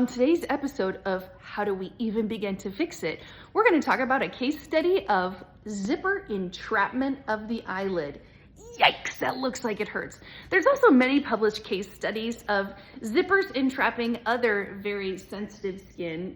On today's episode of How Do We Even Begin to Fix It, we're going to talk about a case study of zipper entrapment of the eyelid. Yikes, that looks like it hurts. There's also many published case studies of zippers entrapping other very sensitive skin,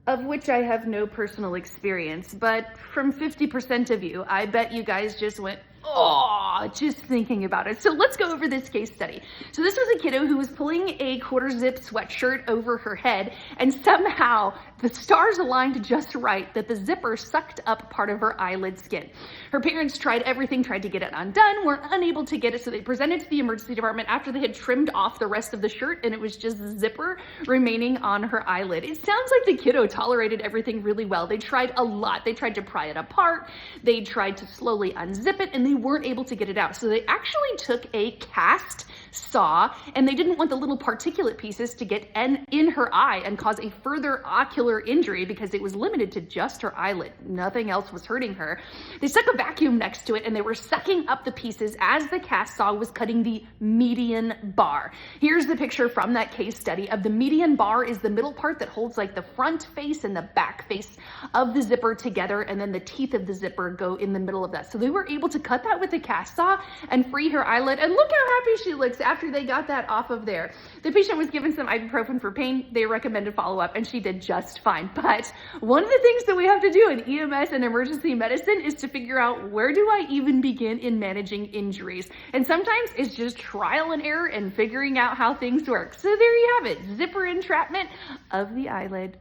of which I have no personal experience, but from 50% of you, I bet you guys just went, oh, just thinking about it. So let's go over this case study. So this was a kiddo who was pulling a quarter zip sweatshirt over her head, and somehow the stars aligned just right that the zipper sucked up part of her eyelid skin. Her parents tried everything, tried to get it undone, were unable to get it, so they presented to the emergency department after they had trimmed off the rest of the shirt, and it was just the zipper remaining on her eyelid. It sounds like the kiddo tolerated everything really well. They tried a lot. They tried to pry it apart. They tried to slowly unzip it, and they weren't able to get it out. So they actually took a cast saw, and they didn't want the little particulate pieces to get in her eye and cause a further ocular injury because it was limited to just her eyelid. Nothing else was hurting her. They stuck a vacuum next to it, and they were sucking up the pieces as the cast saw was cutting the median bar. Here's the picture from that case study of the median bar is the middle part that holds like the front face and the back face of the zipper together, and then the teeth of the zipper go in the middle of that. So they were able to cut that with the cast saw and free her eyelid, and look how happy she looks after they got that off of there. The patient was given some ibuprofen for pain. They recommended follow-up, and she did just fine. But one of the things that we have to do in EMS and emergency medicine is to figure out, where do I even begin in managing injuries? And sometimes it's just trial and error and figuring out how things work. So there you have it, zipper entrapment of the eyelid.